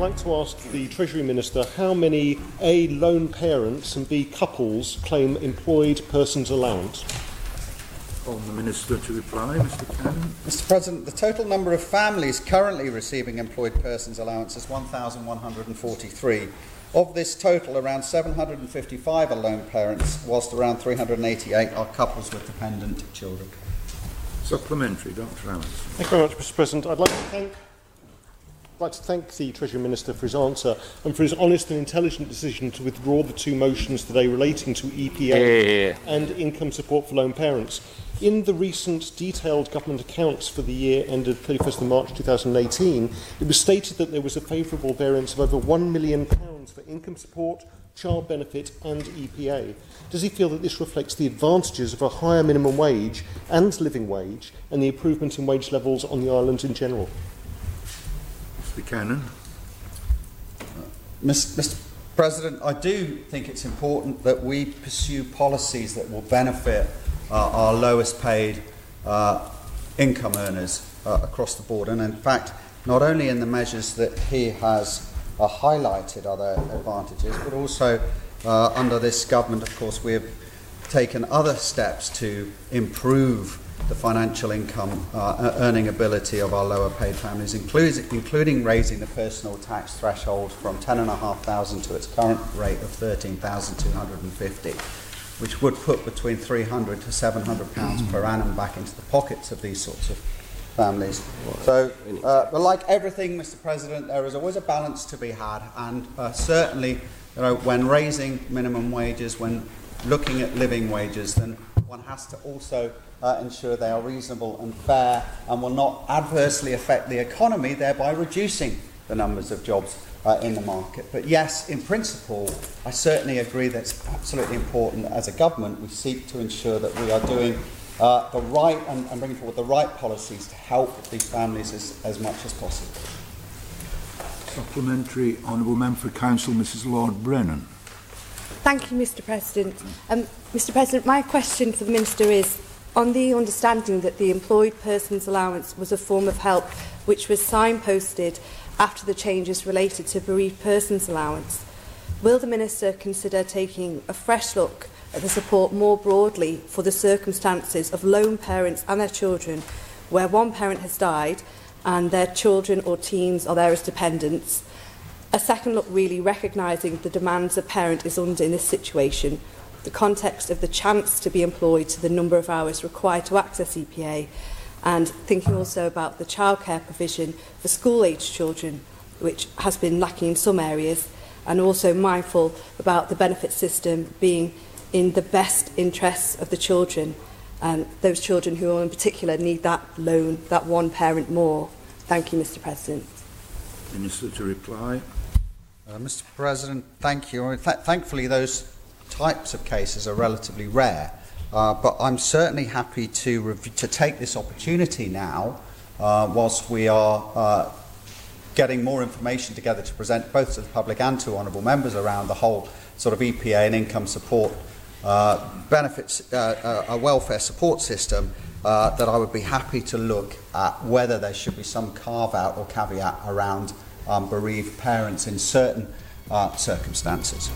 like to ask the Treasury Minister how many A, lone parents and B, couples claim employed persons allowance. On the Minister to reply, Mr. Cannon. Mr. President, the total number of families currently receiving employed persons allowance is 1,143. Of this total, around 755 are lone parents, whilst around 388 are couples with dependent children. Supplementary, Dr. Allowance. Thank you very much, Mr. President. I'd like to thank the Treasury Minister for his answer and for his honest and intelligent decision to withdraw the two motions today relating to EPA and income support for lone parents. In the recent detailed government accounts for the year ended 31st of March 2018, it was stated that there was a favourable variance of over £1 million for income support, child benefit and EPA. Does he feel that this reflects the advantages of a higher minimum wage and living wage and the improvement in wage levels on the island in general? Mr. Cannon. Mr. President, I do think it's important that we pursue policies that will benefit our lowest paid income earners across the board. And in fact, not only in the measures that he has highlighted other advantages, but also under this government, of course, we have taken other steps to improve the financial income earning ability of our lower paid families, including raising the personal tax threshold from $10,500 to its current rate of $13,250, which would put between £300 to £700 per annum back into the pockets of these sorts of families. So, but like everything, Mr. President, there is always a balance to be had, and certainly, when raising minimum wages, when looking at living wages, then one has to also ensure they are reasonable and fair and will not adversely affect the economy, thereby reducing the numbers of jobs in the market. But yes, in principle, I certainly agree that it's absolutely important that as a government we seek to ensure that we are doing the right and bringing forward the right policies to help these families as much as possible. Supplementary, Honourable Member for Council, Mrs. Lord Brennan. Thank you, Mr. President. Mr. President, my question for the Minister is, on the understanding that the employed persons allowance was a form of help which was signposted after the changes related to bereaved persons allowance, will the Minister consider taking a fresh look at the support more broadly for the circumstances of lone parents and their children where one parent has died and their children or teens are there as dependents? A second look really recognising the demands a parent is under in this situation, the context of the chance to be employed to the number of hours required to access EPA, and thinking also about the childcare provision for school-aged children, which has been lacking in some areas, and also mindful about the benefit system being in the best interests of the children, and those children who in particular need that loan, that one parent more. Thank you, Mr. President. Minister to reply. Mr. President, thank you. Thankfully, those types of cases are relatively rare, but I'm certainly happy to take this opportunity now, whilst we are getting more information together to present both to the public and to honourable members around the whole sort of EPA and income support benefits, a welfare support system, that I would be happy to look at whether there should be some carve-out or caveat around bereaved parents in certain circumstances.